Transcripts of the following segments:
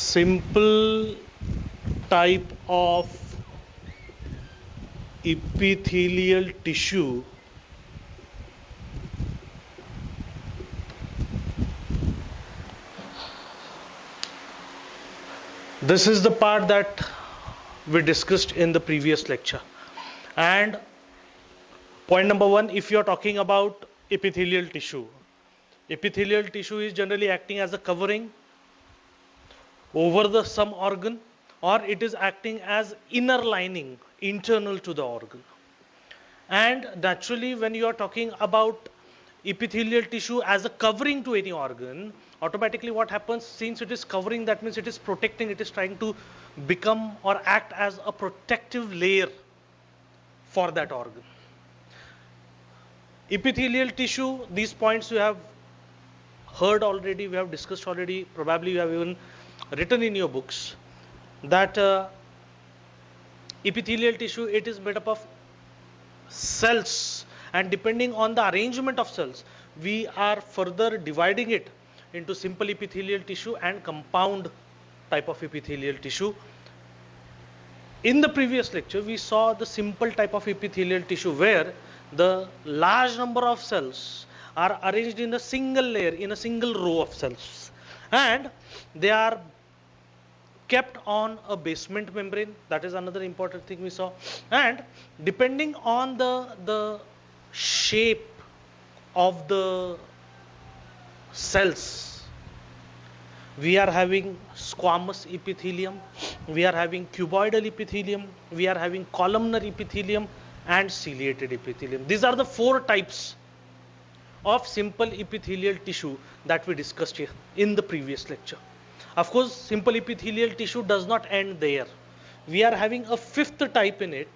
simple type of epithelial tissue this is the part that we discussed in the previous lecture. And point number one, if you are talking about epithelial tissue is generally acting as a covering over the some organ, or it is acting as inner lining internal to the organ. And naturally, when you are talking about epithelial tissue as a covering to any organ, automatically what happens, since it is covering, that means it is protecting, it is trying to become or act as a protective layer for that organ. Epithelial tissue, these points you have heard already, we have discussed already, probably you have even written in your books that epithelial tissue, it is made up of cells, and depending on the arrangement of cells, we are further dividing it into simple epithelial tissue and compound type of epithelial tissue. In the previous lecture, we saw the simple type of epithelial tissue where the large number of cells are arranged in a single layer, in a single row of cells, and they are kept on a basement membrane. That is another important thing we saw. And depending on the shape of the cells, we are having squamous epithelium, we are having cuboidal epithelium, we are having columnar epithelium and ciliated epithelium. These are the four types of simple epithelial tissue that we discussed here in the previous lecture. Of course, simple epithelial tissue does not end there. We are having a fifth type in it.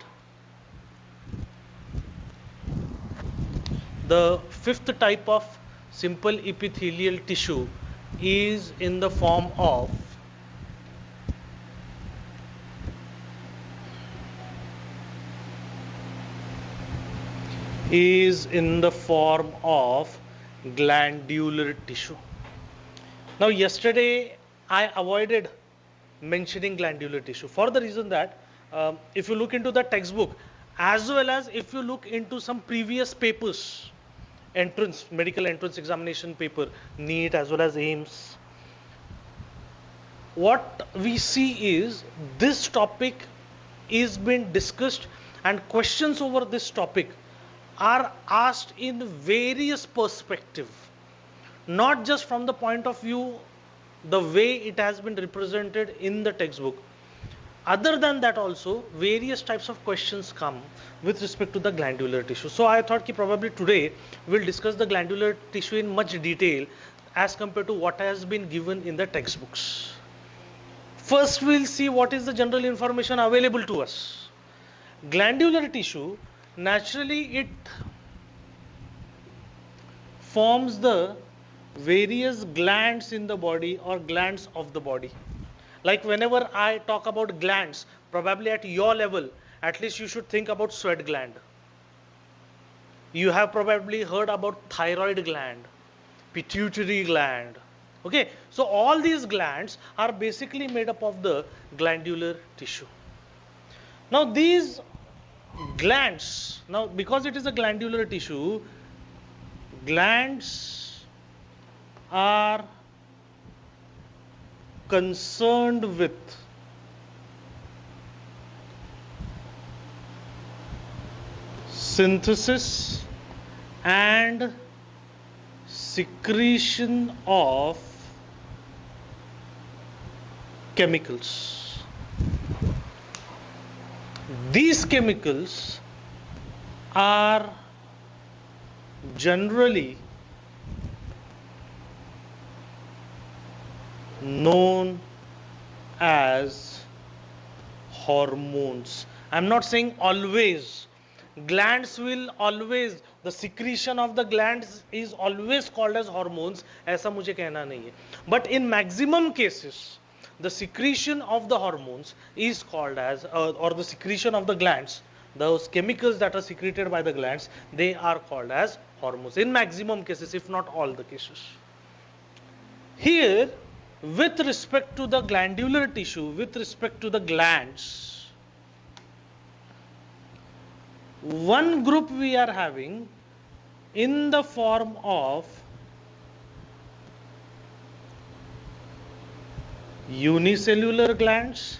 The fifth type of simple epithelial tissue is in the form of glandular tissue. Now, yesterday I avoided mentioning glandular tissue for the reason that if you look into the textbook, as well as if you look into some previous papers, medical entrance examination paper, NEET as well as AIIMS, what we see is this topic is being discussed and questions over this topic are asked in various perspectives, not just from the point of view the way it has been represented in the textbook. Other than that also, various types of questions come with respect to the glandular tissue. So I thought that probably today we'll discuss the glandular tissue in much detail as compared to what has been given in the textbooks. First, we'll see what is the general information available to us. Glandular tissue, naturally it forms the various glands in the body or glands of the body. Like whenever I talk about glands, probably at your level, at least you should think about sweat gland. You have probably heard about thyroid gland, pituitary gland. Okay, so all these glands are basically made up of the glandular tissue. Now these glands, now because it is a glandular tissue, glands are concerned with synthesis and secretion of chemicals. These chemicals are generally known as hormones. I'm not saying always. Glands will always, the secretion of the glands is always called as hormones. ऐसा मुझे कहना नहीं है. But in maximum cases, the secretion of the hormones is called as, or the secretion of the glands, those chemicals that are secreted by the glands, they are called as hormones. In maximum cases, if not all the cases. Here, with respect to the glandular tissue, with respect to the glands, one group we are having in the form of unicellular glands,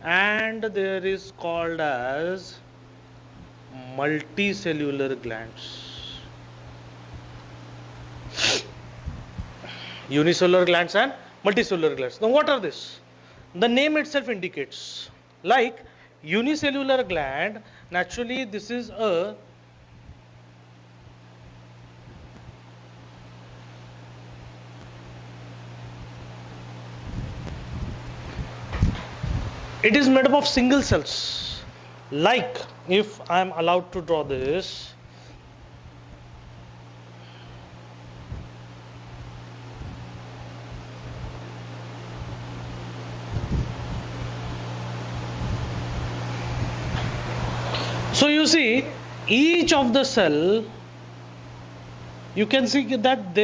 and there is called as multicellular glands. Unicellular glands and multicellular glands. Now what are this? The name itself indicates, like unicellular gland, naturally this is a it is made up of single cells. Like, if I am allowed to draw this, so you see each of the cell, you can see that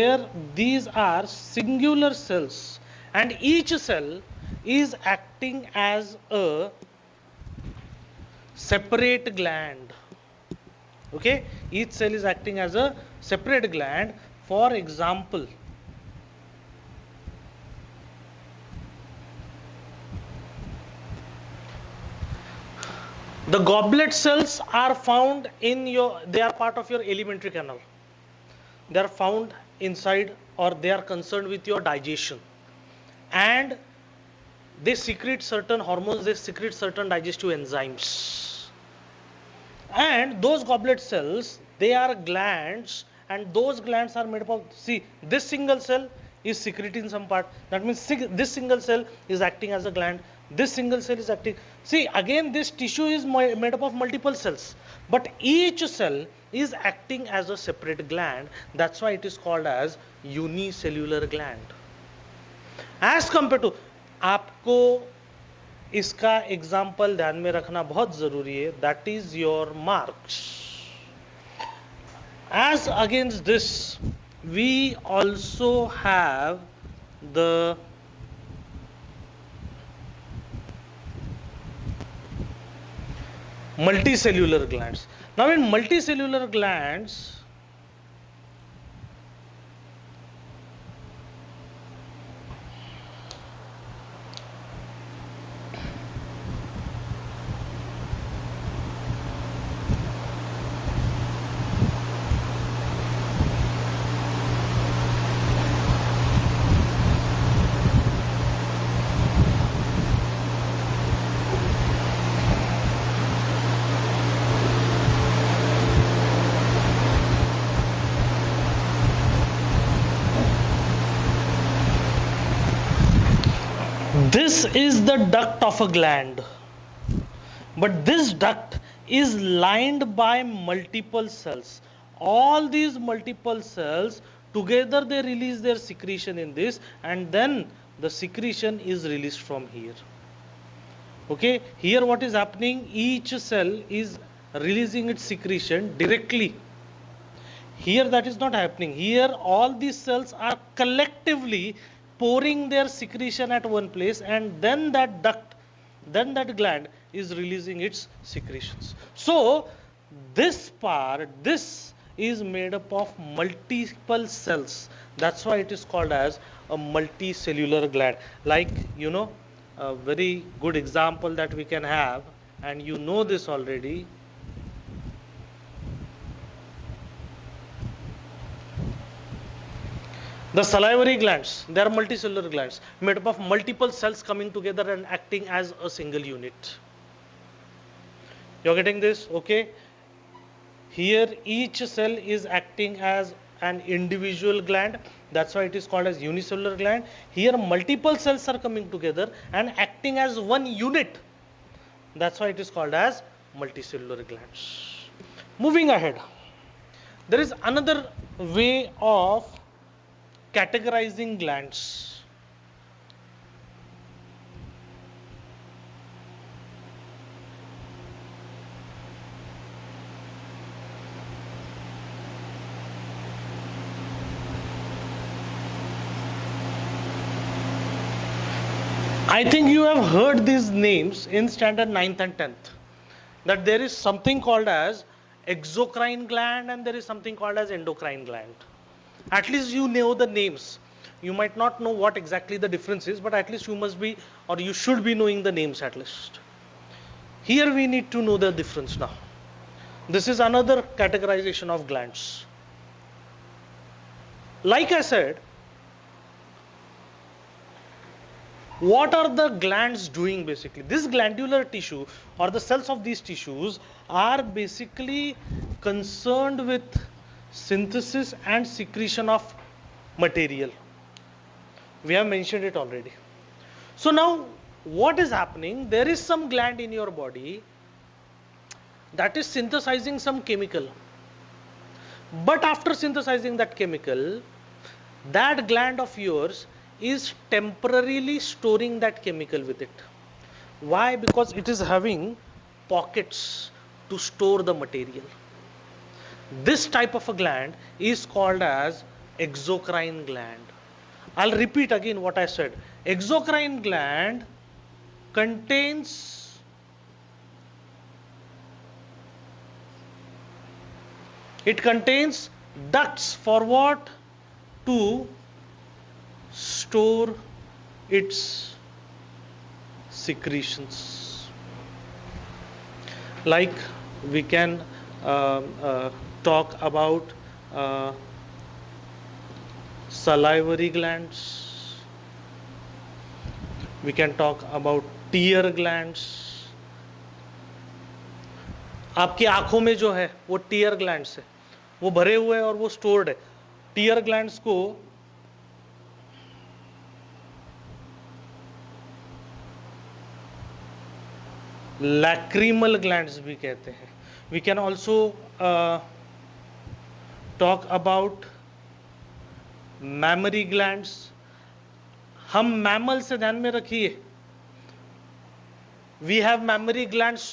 these are singular cells, and each cell is acting as a separate gland. Okay, each cell is acting as a separate gland. For example, the goblet cells are found in they are part of your alimentary canal. They are found inside, or they are concerned with your digestion, and they secrete certain hormones, they secrete certain digestive enzymes. And those goblet cells, they are glands, and those glands are made up of, see, this single cell is secreting some part. That means this single cell is acting as a gland. This single cell is acting. See, again, this tissue is made up of multiple cells, but each cell is acting as a separate gland. That's why it is called as unicellular gland. As compared to, आपको इसका example ध्यान में रखना बहुत जरूरी है, that is your marks. As against this, we also have the multicellular glands. Now in multicellular glands, this is the duct of a gland, but this duct is lined by multiple cells. All these multiple cells together, they release their secretion in this, and then the secretion is released from here. Okay, here what is happening, each cell is releasing its secretion directly. Here that is not happening. Here all these cells are collectively pouring their secretion at one place, and then that duct, then that gland is releasing its secretions. So this part, this is made up of multiple cells. That's why it is called as a multicellular gland. Like, a very good example that we can have, and you know this already. The salivary glands, they are multicellular glands made up of multiple cells coming together and acting as a single unit. You're getting this? Okay. Here each cell is acting as an individual gland. That's why it is called as unicellular gland. Here multiple cells are coming together and acting as one unit. That's why it is called as multicellular glands. Moving ahead, there is another way of categorizing glands. I think you have heard these names in standard 9th and 10th, that there is something called as exocrine gland and there is something called as endocrine gland. At least you know the names. You might not know what exactly the difference is, but at least you must be, or you should be knowing the names at least. Here we need to know the difference now. This is another categorization of glands. Like I said, what are the glands doing basically? This glandular tissue or the cells of these tissues are basically concerned with synthesis and secretion of material. We have mentioned it already. So now what is happening? There is some gland in your body that is synthesizing some chemical. But after synthesizing that chemical, that gland of yours is temporarily storing that chemical with it. Why? Because it is having pockets to store the material. This type of a gland is called as exocrine gland. I'll repeat again what I said. Exocrine gland contains ducts for what? To store its secretions. Like we can talk about salivary glands, we can talk about tear glands. आपकी आंखों में जो है वो tier glands है, वो भरे हुए हैं और वो स्टोर्ड है. टीयर ग्लैंड्स को लैक्रिमल ग्लैंड्स भी कहते हैं. We can also talk about mammary glands. हम मैमल से ध्यान में रखिए, we have mammary glands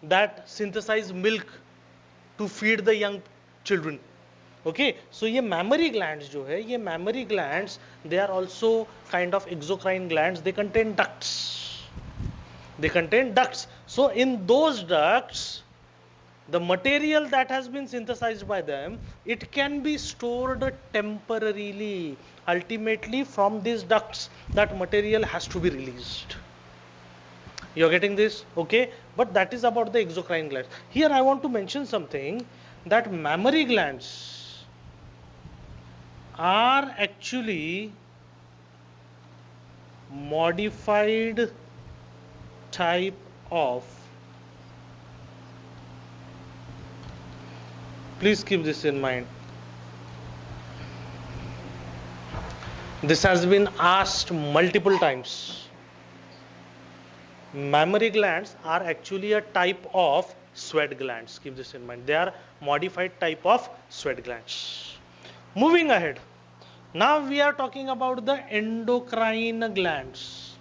that synthesize milk to feed the young children. Okay, so ये mammary glands जो है, ये mammary glands, they are also kind of exocrine glands. They contain ducts. So in those ducts, the material that has been synthesized by them, it can be stored temporarily. Ultimately, from these ducts, that material has to be released. You're getting this? Okay, but that is about the exocrine glands. Here I want to mention something, that mammary glands are actually modified type of, please keep this in mind, this has been asked multiple times. Mammary glands are actually a type of sweat glands. Keep this in mind. They are modified type of sweat glands. Moving ahead. Now we are talking about the endocrine glands.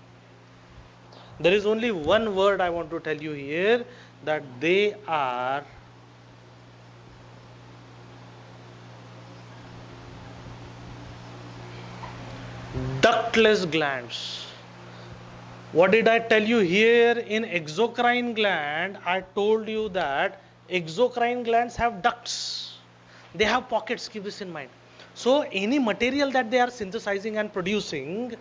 There is only one word I want to tell you here, that they are ductless glands. What did I tell you here? In exocrine gland, I told you that exocrine glands have ducts. They have pockets, keep this in mind. So any material that they are synthesizing and producing,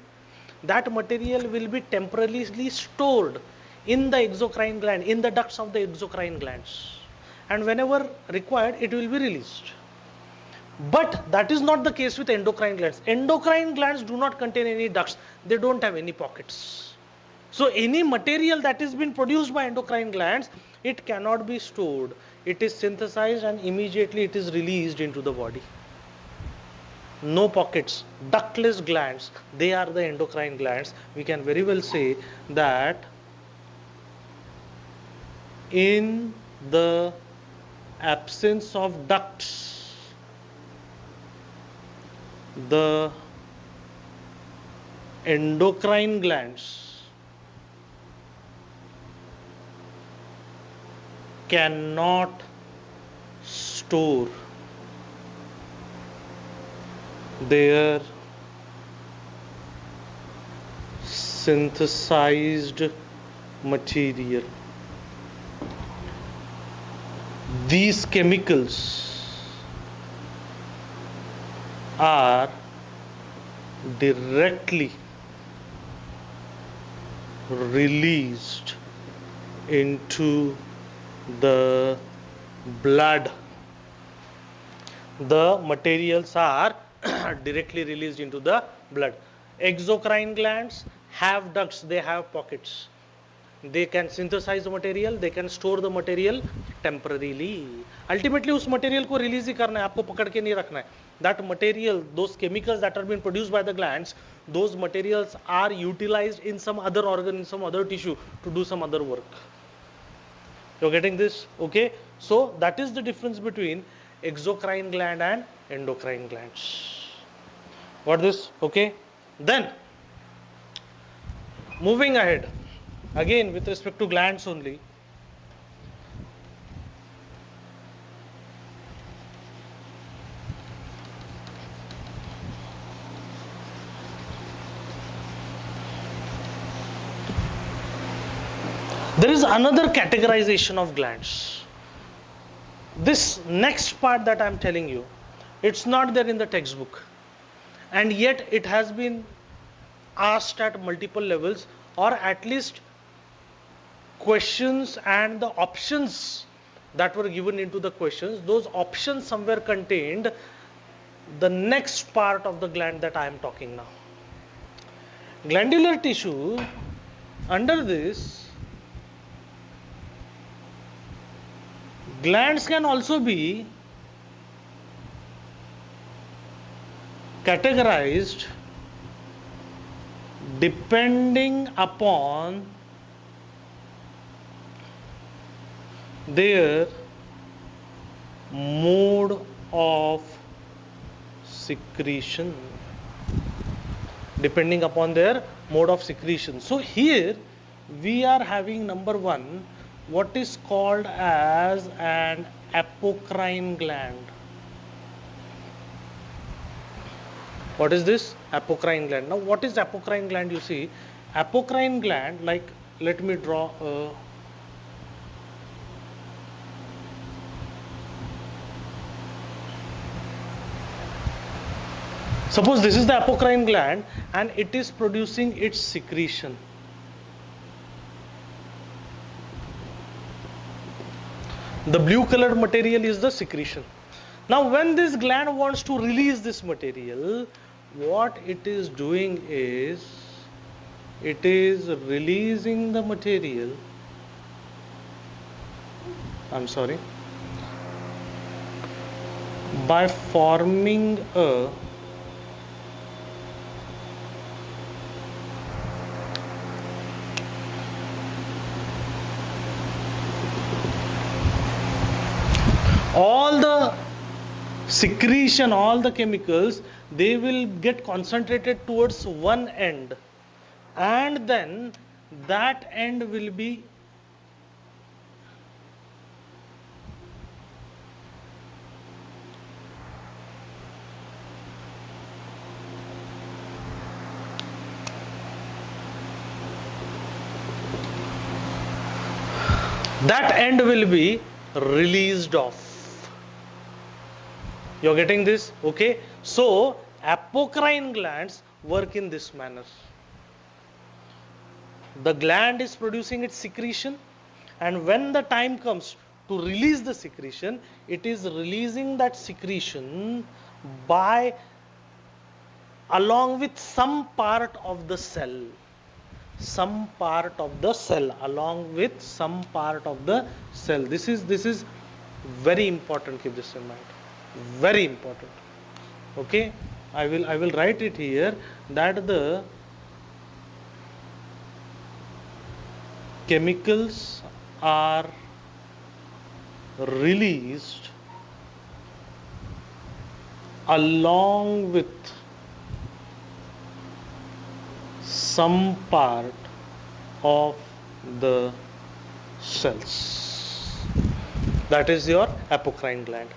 that material will be temporarily stored in the exocrine gland, in the ducts of the exocrine glands. And whenever required, it will be released. But that is not the case with endocrine glands. Endocrine glands do not contain any ducts. They don't have any pockets. So any material that is been produced by endocrine glands, it cannot be stored. It is synthesized and immediately it is released into the body. No pockets, ductless glands, they are the endocrine glands. We can very well say that in the absence of ducts, the endocrine glands cannot store their synthesized material. These chemicals are directly released into the blood. The materials are directly released into the blood. Exocrine glands have ducts, they have pockets. They can synthesize the material, they can store the material temporarily. Ultimately उस material को release ही करना है, आपको पकड़ के नहीं रखना है. That material, those chemicals that are being produced by the glands, those materials are utilized in some other organ, in some other tissue to do some other work. You're getting this? Okay. So that is the difference between exocrine gland and endocrine glands. Got this? Okay. Then moving ahead, again with respect to glands only. There is another categorization of glands. This next part that I am telling you, it's not there in the textbook, and yet it has been asked at multiple levels, or at least questions and the options that were given into the questions, those options somewhere contained the next part of the gland that I am talking now. Glandular tissue, under this, glands can also be categorized depending upon their mode of secretion. Depending upon their mode of secretion. So here we are having number one, what is called as an apocrine gland. What is this? Apocrine gland. Now what is apocrine gland? You see, apocrine gland, like, let me draw a suppose this is the apocrine gland and it is producing its secretion. The blue colored material is the secretion. Now when this gland wants to release this material, what it is doing is, it is releasing the material, by forming a all the secretion, all the chemicals, they will get concentrated towards one end, and then that end will be released off. You're getting this? Okay. So apocrine glands work in this manner. The gland is producing its secretion, and when the time comes to release the secretion, it is releasing that secretion by along with some part of the cell. Along with some part of the cell. This is very important. Keep this in mind. Very important. Okay, I will write it here, that the chemicals are released along with some part of the cells. That is your apocrine gland.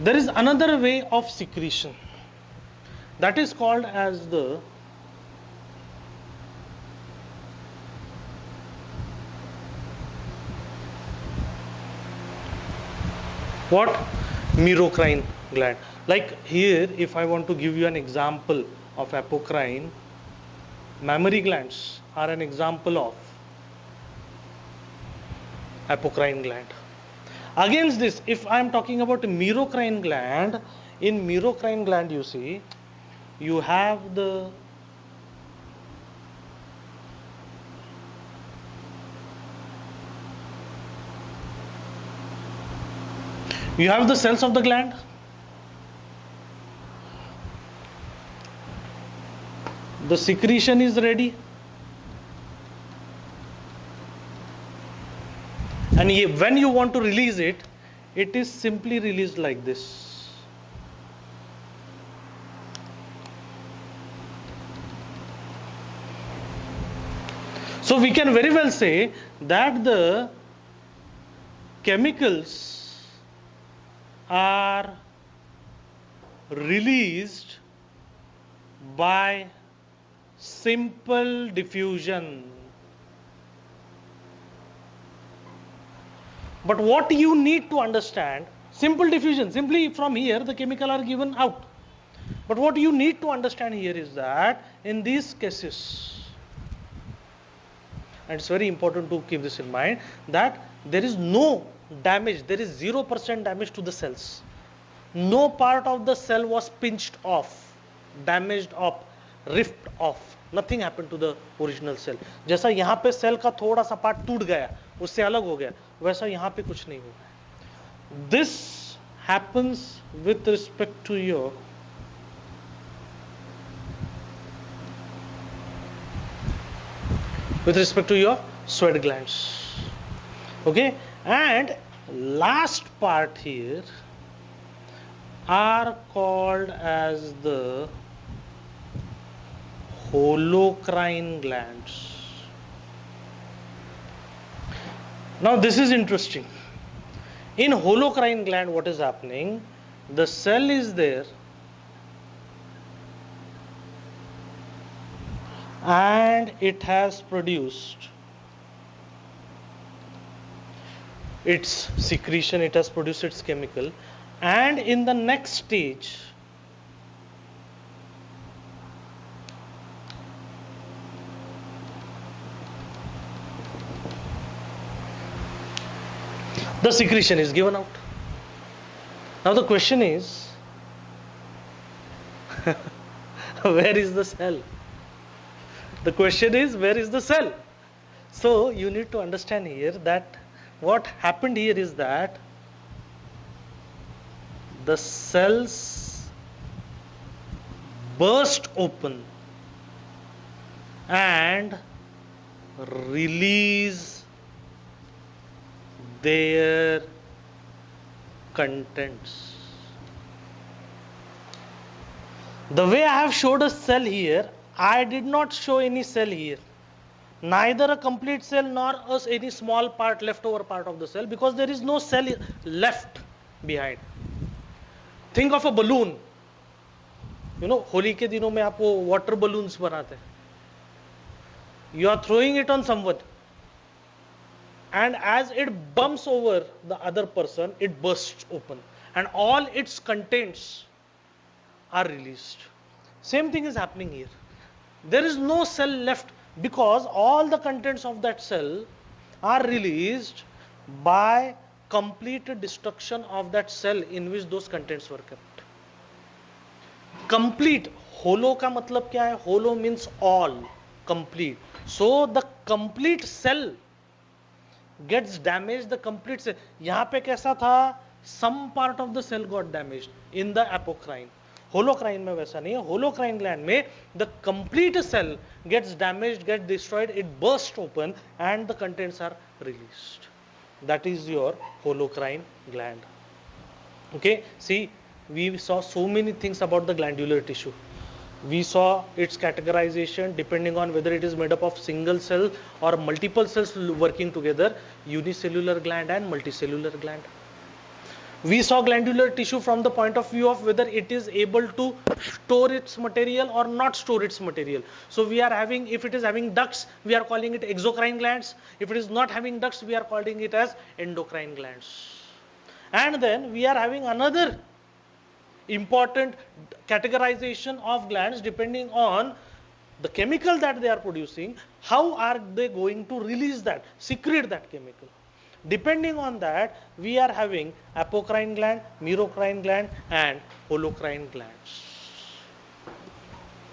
There is another way of secretion, that is called as the What? Merocrine gland. Like here, if I want to give you an example of apocrine, mammary glands are an example of apocrine gland. Against this, if I am talking about merocrine gland, in merocrine gland you see, you have the cells of the gland. The secretion is ready, and when you want to release it, it is simply released like this. So we can very well say that the chemicals are released by simple diffusion. But what you need to understand, simple diffusion, simply from here the chemical are given out. But what you need to understand here is that in these cases, and it's very important to keep this in mind, that there is no damage, there is 0% damage to the cells. No part of the cell was pinched off, damaged off, ripped off. Nothing happened to the original cell. जैसा यहाँ पे cell का थोड़ा सा part टूट गया, उससे अलग हो गया, वैसा यहाँ पे कुछ नहीं होगा. This happens with respect to your sweat glands. Okay, and last part here are called as the holocrine glands. Now this is interesting. In holocrine gland, what is happening? The cell is there and it has produced its secretion, it has produced its chemical, and in the next stage the secretion is given out. Now the question is, where is the cell? The question is, where is the cell? So you need to understand here that what happened here is that the cells burst open and release their contents. The way I have showed a cell here, I did not show any cell here, neither a complete cell nor any small part, leftover part of the cell, because there is no cell left behind. Think of a balloon. You know, Holi के दिनों में आप वो water balloons बनाते हैं. You are throwing it on someone, and as it bumps over the other person, it bursts open, and all its contents are released. Same thing is happening here. There is no cell left because all the contents of that cell are released by complete destruction of that cell in which those contents were kept. Complete. Hollow का मतलब क्या है? Hollow means all, complete. So the complete cell gets damaged. The complete cell. यहाँ पे कैसा था? Some part of the cell got damaged in the apocrine. Holocrine में वैसा नहीं है. Holocrine gland में the complete cell gets damaged, gets destroyed, it bursts open and the contents are released. That is your holocrine gland. Okay, see, we saw so many things about the glandular tissue. We saw its categorization depending on whether it is made up of single cell or multiple cells working together, unicellular gland and multicellular gland. We saw glandular tissue from the point of view of whether it is able to store its material or not store its material. So we are having, if it is having ducts, we are calling it exocrine glands. If it is not having ducts, we are calling it as endocrine glands. And then we are having another important categorization of glands depending on the chemical that they are producing, how are they going to release that, secrete that chemical. Depending on that, we are having apocrine gland, merocrine gland, and holocrine glands.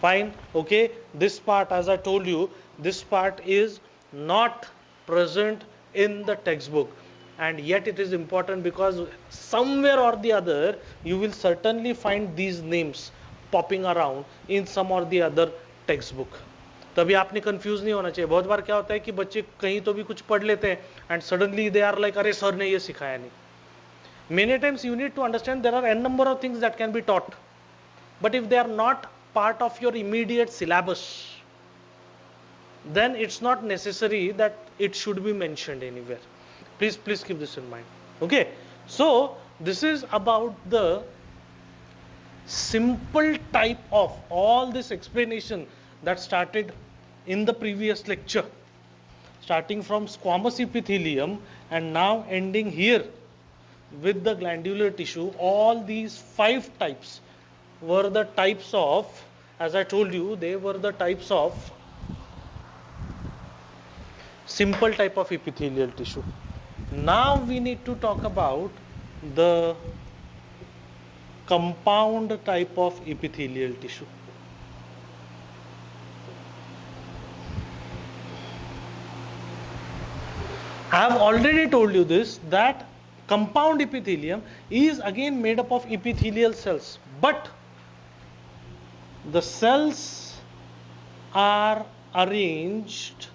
Fine, okay. This part, as I told you, this part is not present in the textbook, and yet it is important because somewhere or the other you will certainly find these names popping around in some or the other textbook. तभी आपने confuse नहीं होना चाहिए. बहुत बार क्या होता है कि बच्चे कहीं तो भी कुछ पढ़ लेते हैं and suddenly they are like, अरे सर ने ये सिखाया नहीं. Many times you need to understand there are n number of things that can be taught, but if they are not part of your immediate syllabus, then it's not necessary that it should be mentioned anywhere. Please keep this in mind. Okay, so this is about the simple type of all this explanation that started in the previous lecture, starting from squamous epithelium and now ending here with the glandular tissue. All these 5 types were the types of, as I told you, they were the types of simple type of epithelial tissue. Now we need to talk about the compound type of epithelial tissue. I have already told you this, that compound epithelium is again made up of epithelial cells, but the cells are arranged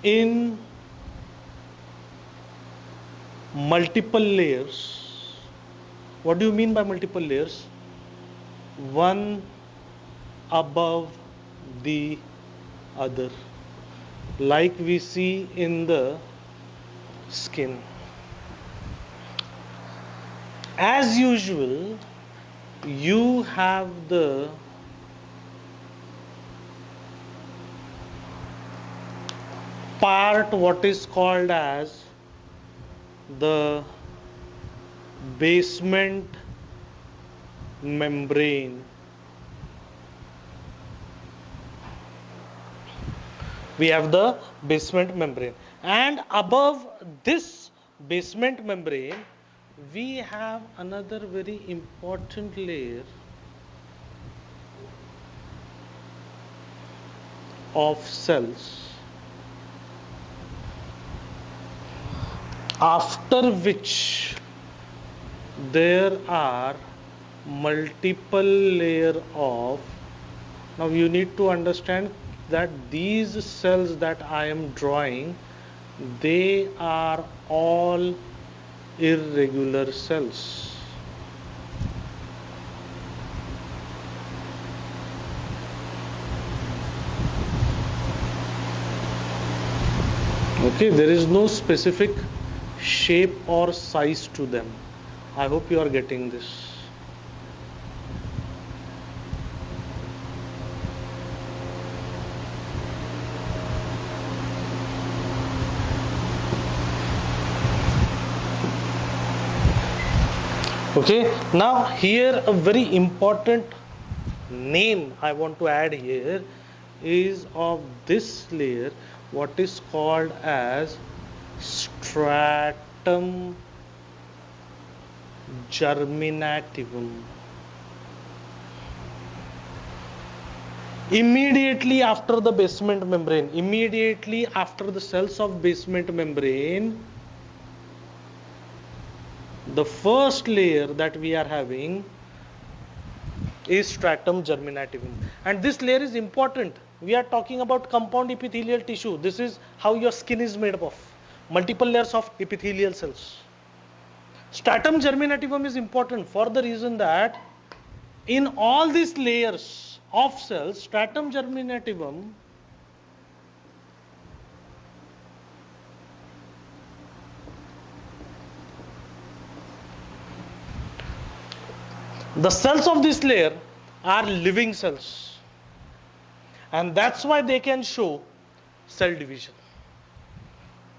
in multiple layers. What do you mean by multiple layers? One above the other, like we see in the skin. As usual, you have the part what is called as the basement membrane. We have the basement membrane, and above this basement membrane we have another very important layer of cells, after which there are multiple layer of, now you need to understand that these cells that I am drawing, they are all irregular cells. Okay, there is no specific shape or size to them. I hope you are getting this. Okay, now here a very important name I want to add here is of this layer, what is called as stratum germinativum. Immediately after the basement membrane, immediately after the cells of basement membrane, the first layer that we are having is stratum germinativum, and this layer is important. We are talking about compound epithelial tissue. This is how your skin is made up of multiple layers of epithelial cells. Stratum germinativum is important for the reason that in all these layers of cells, stratum germinativum the cells of this layer are living cells, and that's why they can show cell division.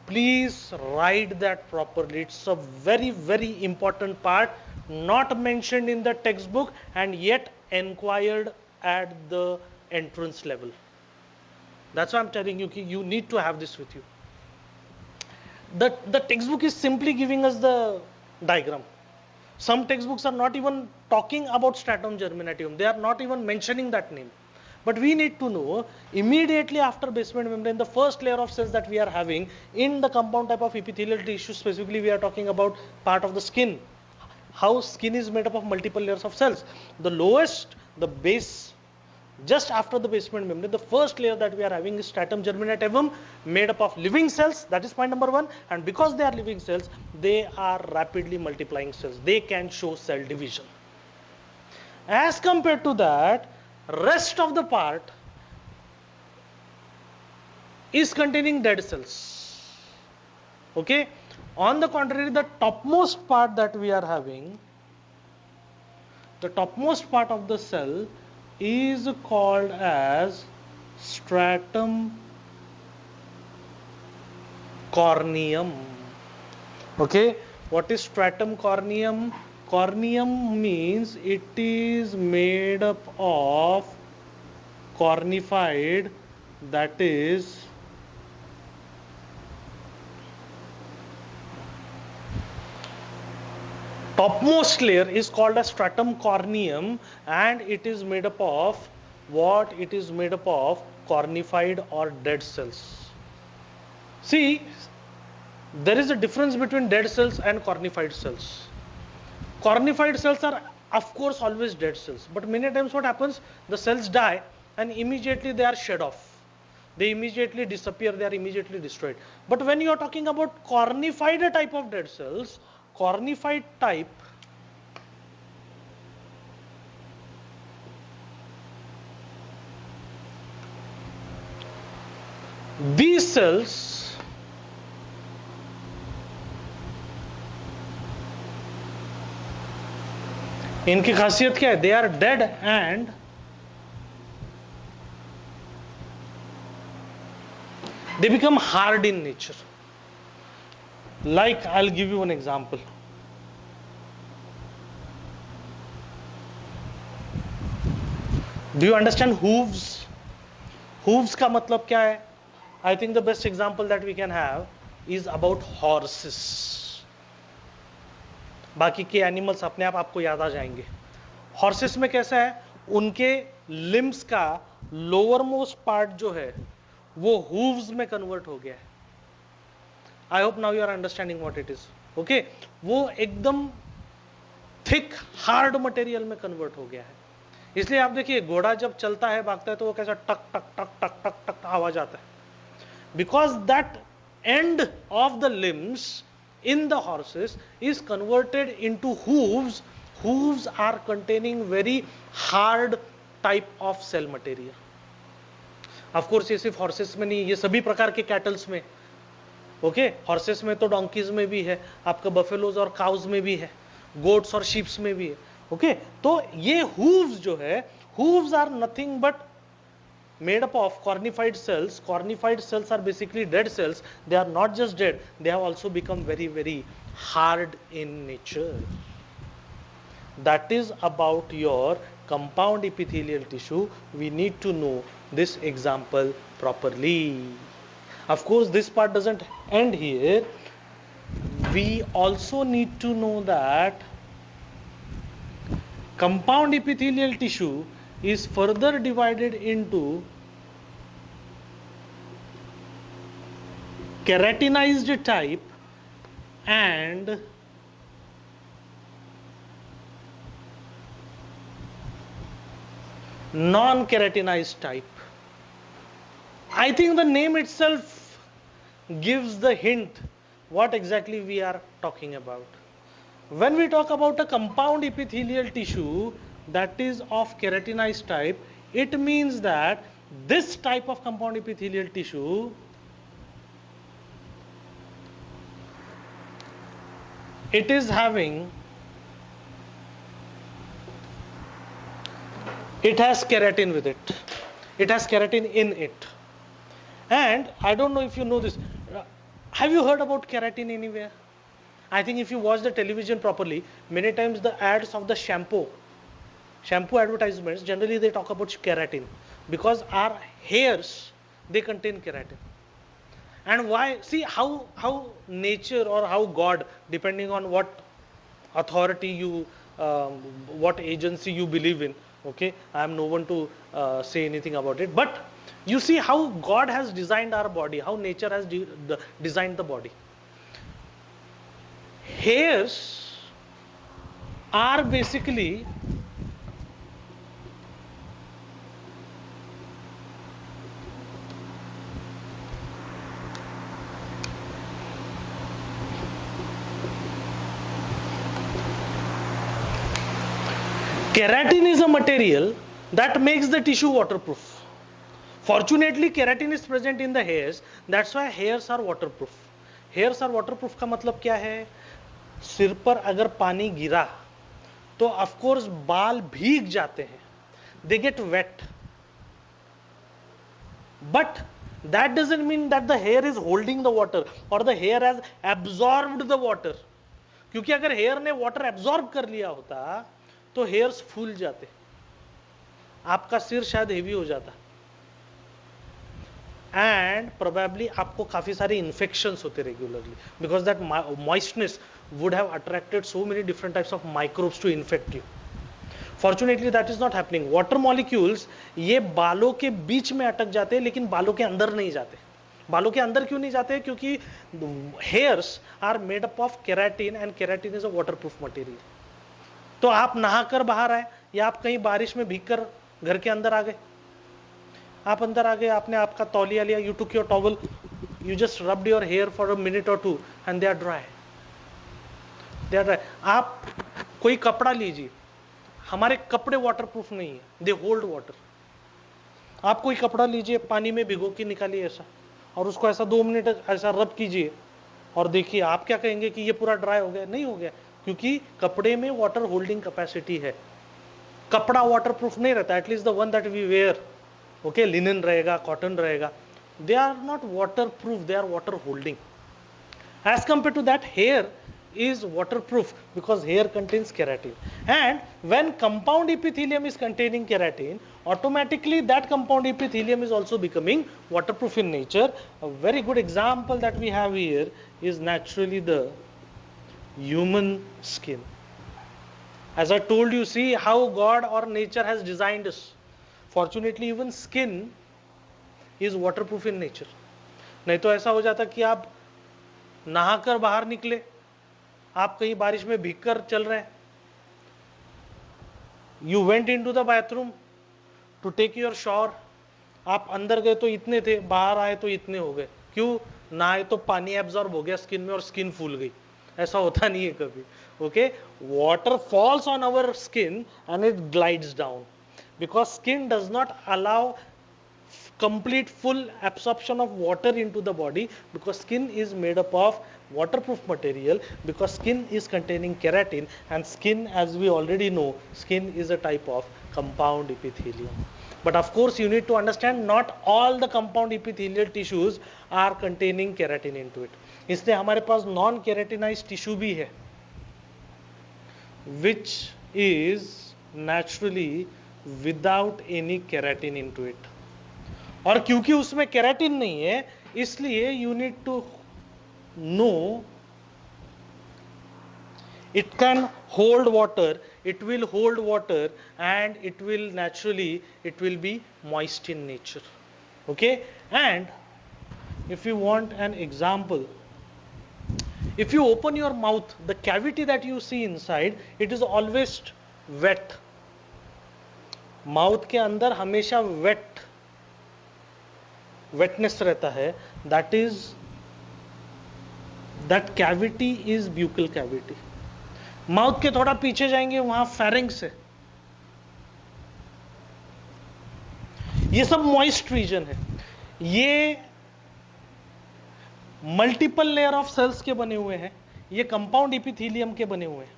Please write that properly. It's a very, very important part, not mentioned in the textbook and yet inquired at the entrance level. That's why I'm telling you, you need to have this with you. The textbook is simply giving us the diagram. Some textbooks are not even talking about stratum germinativum. They are not even mentioning that name. But we need to know immediately after basement membrane, the first layer of cells that we are having in the compound type of epithelial tissue, specifically we are talking about part of the skin. How skin is made up of multiple layers of cells. The lowest, the base, just after the basement membrane, the first layer that we are having is stratum germinativum, made up of living cells. That is point number one. And because they are living cells, they are rapidly multiplying cells. They can show cell division. As compared to that, rest of the part is containing dead cells. Okay. On the contrary, the topmost part that we are having, the topmost part of the cell is called as stratum corneum. Okay, what is stratum corneum? Corneum means it is made up of cornified, that is topmost layer is called as stratum corneum, and it is made up of what? It is made up of cornified or dead cells. See, there is a difference between dead cells and cornified cells. Cornified cells are of course always dead cells, but many times what happens, the cells die and immediately they are shed off. They immediately disappear, they are immediately destroyed. But when you are talking about cornified type of dead cells, cornified type these cells इनकी खासियत क्या है? They are dead and they become hard in nature. Like, I'll give you one example. Do you understand hooves? Hooves का मतलब क्या है? I think the best example that we can have is about horses. बाकी के animals अपने आप आपको याद आ जाएंगे. हॉर्सेस में कैसा है? उनके लिम्स का लोअर मोस्ट पार्ट जो है वो हूव्स में कन्वर्ट हो गया है. I hope now you are understanding what it is. Okay, वो एकदम थिक हार्ड मटेरियल में कन्वर्ट हो गया है. इसलिए आप देखिए, घोड़ा जब चलता है, भागता है, तो वो कैसा टक टक टक टक टक टक आवाज आता है. Because that end of the limbs in the horses is converted into hooves. Hooves are containing very hard type of cell material. Of course ये सिर्फ horses में नहीं, ये सभी प्रकार के cattles में. ओके, horses में तो donkeys में भी है, आपका buffaloes और cows में भी है, goats और sheep में भी है. ओके, तो ये hooves जो है, hooves are nothing but made up of cornified cells. Cornified cells are basically dead cells. They are not just dead, they have also become very, very hard in nature. That is about your compound epithelial tissue. We need to know this example properly. Of course, this part doesn't end here. We also need to know that compound epithelial tissue is further divided into keratinized type and non-keratinized type. I think the name itself gives the hint what exactly we are talking about. When we talk about a compound epithelial tissue that is of keratinized type, it means that this type of compound epithelial tissue it is having, it has keratin with it. It has keratin in it. And I don't know if you know this, Have you heard about keratin anywhere? I think if you watch the television properly, many times the ads of the shampoo advertisements, generally they talk about keratin, because our hairs, they contain keratin. And why? See how nature or how God, depending on what authority you, what agency you believe in, okay, I am no one to say anything about it, but you see how God has designed our body, how nature has designed the body. Hairs are basically keratin is a material that makes the tissue waterproof. Fortunately, keratin is present in the hairs. That's why hairs are waterproof. Hairs are waterproof का मतलब क्या है? सिर पर अगर पानी गिरा तो ऑफ कोर्स बाल भीग जाते हैं, they get wet. But that doesn't mean that the hair is holding the water or the hair has absorbed the water. क्योंकि अगर हेयर ने वाटर एब्जॉर्ब कर लिया होता तो हेयर्स फूल जाते, आपका सिर शायद हेवी हो जाता, एंड प्रोबेबली आपको काफी सारे इन्फेक्शंस होते रेगुलरली, बिकॉज दैट मॉइस्टनेस would have attracted so many different types of microbes to infect you. Fortunately that is not happening. Water molecules ये बालों के बीच में अटक जाते हैं, लेकिन बालों के अंदर नहीं जाते. बालों के अंदर क्यों नहीं जाते? क्योंकि hairs are made up of keratin and keratin is a waterproof material. तो आप नहाकर बाहर आए या आप कहीं बारिश में भीगकर घर के अंदर आ गए, आप अंदर आ गए, आपने आपका तौलिया लिया, you took your towel, you just rubbed your hair for a minute और two and they are dry, they are dry. आप कोई कपड़ा लीजिए, हमारे कपड़े वाटरप्रूफ नहीं है, दे होल्ड वाटर. आप कोई कपड़ा लीजिए, पानी में भिगो के निकालिए ऐसा, और उसको ऐसा 2 मिनट ऐसा रब कीजिए और देखिए, आप क्या कहेंगे कि ये पूरा ड्राई हो गया? नहीं हो गया, क्योंकि कपड़े में वाटर होल्डिंग कैपेसिटी है. कपड़ा वाटरप्रूफ नहीं रहता, at least the one that we wear, okay, linen रहेगा, कॉटन रहेगा, they are not waterproof, they are water holding. As compare to that, hair is waterproof because hair contains keratin, and when compound epithelium is containing keratin, automatically that compound epithelium is also becoming waterproof in nature. A very good example that we have here is naturally the human skin. As I told you, see how God or nature has designed us. Fortunately, even skin is waterproof in nature. नहीं तो ऐसा हो जाता कि आप नहाकर बाहर निकले, आप कहीं बारिश में भीगकर चल रहे हैं, you went into the bathroom to take your shower, आप अंदर गए तो इतने थे, बाहर आए तो इतने हो गए. क्यों? नहाए तो पानी एब्जॉर्ब हो गया स्किन में और स्किन फूल गई. ऐसा होता नहीं है कभी. Okay, water falls on our skin and it glides down, because skin does not allow complete full absorption of water into the body, because skin is made up of waterproof material, because skin is containing keratin, and skin, as we already know, skin is a type of compound epithelium. But of course you need to understand, not all the compound epithelial tissues are containing keratin into it. इसलिए हमारे पास non keratinized tissue भी है, which is naturally without any keratin into it. और क्योंकि उसमें keratin नहीं है, इसलिए you need to know it can hold water, it will hold water, and it will naturally, it will be moist in nature. Okay, and if you want an example, if you open your mouth, the cavity that you see inside, it is always wet. Mouth के अंदर हमेशा wetness रहता है. That cavity is buccal cavity. Mouth के थोड़ा पीछे जाएंगे, वहां फेरिंग्स है. ये सब मॉइस्ट रीजन है. ये मल्टीपल लेयर ऑफ सेल्स के बने हुए हैं, ये कंपाउंड इपिथेलियम के बने हुए हैं.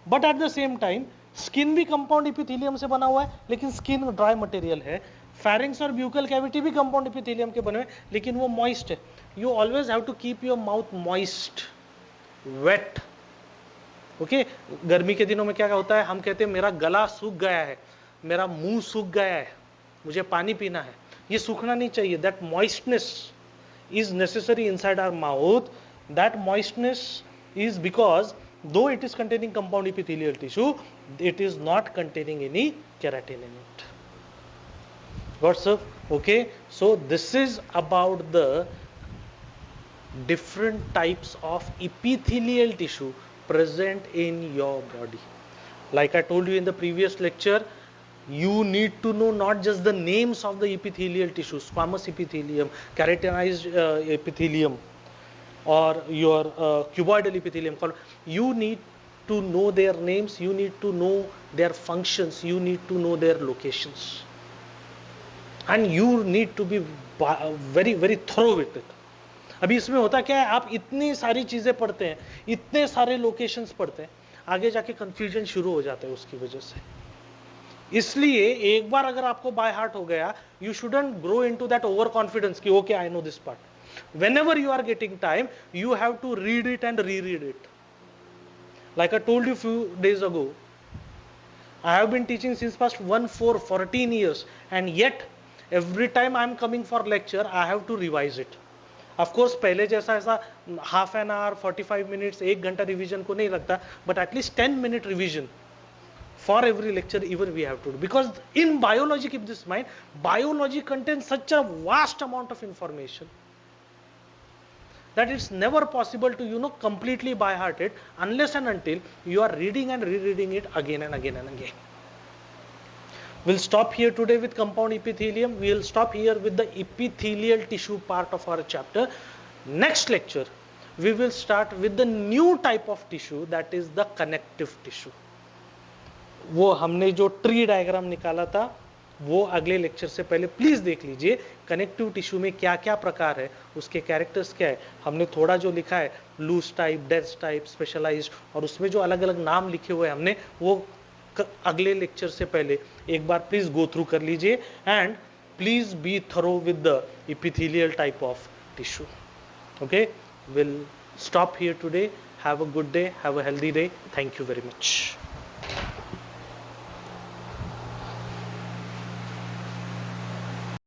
But at the same time skin भी कंपाउंड इपिथेलियम से बना हुआ है, लेकिन स्किन ड्राई मटेरियल है. फेरिंग्स और ब्यूकल कैविटी भी कंपाउंड इपिथेलियम के बने हुए, लेकिन वो मॉइस्ट है. you always have to keep your mouth moist, wet. Okay गर्मी के दिनों में क्या होता है, हम कहते हैं मेरा गला सूख गया है, मेरा मुंह सूख गया है, मुझे पानी पीना है. ये सूखना नहीं चाहिए. दैट मॉइस्टनेस is necessary inside our mouth. That moistness is because though it is containing compound epithelial tissue, it is not containing any keratin in it. Got sir? Okay, so this is about the different types of epithelial tissue present in your body. Like I told you in the previous lecture, you need to know not just the names of the epithelial tissues, squamous epithelium, keratinized epithelium, or your cuboidal epithelium. You need to know their names, you need to know their functions, you need to know their locations, and you need to be very very thorough with it. अभी इसमें होता क्या है, आप इतनी सारी चीजें पढ़ते हैं, इतने सारे लोकेशंस पढ़ते हैं, आगे जाके कंफ्यूजन शुरू हो जाता है उसकी वजह से. इसलिए एक बार अगर आपको बाय हार्ट हो गया, you shouldn't grow into that over confidence कि okay I know this part. Whenever you are getting time, you have to read it and reread it. Like I told you few days ago, I have been teaching since past 14 years, and yet every time I am coming for lecture, I have to revise it. Of course पहले जैसा ऐसा half an hour 45 minutes 1 घंटा revision को नहीं लगता, but at least 10-minute revision for every lecture even we have to do, because in biology, keep this in mind, biology contains such a vast amount of information that it's never possible to completely by heart it unless and until you are reading and rereading it again and again and again. We'll stop here today with compound epithelium. We'll stop here with the epithelial tissue part of our chapter. Next lecture we will start with the new type of tissue, that is the connective tissue. वो हमने जो tree diagram निकाला था वो अगले lecture से पहले please देख लीजिए. कनेक्टिव टिश्यू में क्या क्या प्रकार है, उसके कैरेक्टर्स क्या है. हमने थोड़ा जो लिखा है loose type, dense type, specialised, और उसमें जो अलग अलग नाम लिखे हुए हमने वो अगले लेक्चर से पहले एक बार प्लीज गो थ्रू कर लीजिए. And please be thorough with the epithelial type of tissue. Okay, will stop here today. Have a good day, have a healthy day. Thank you very much.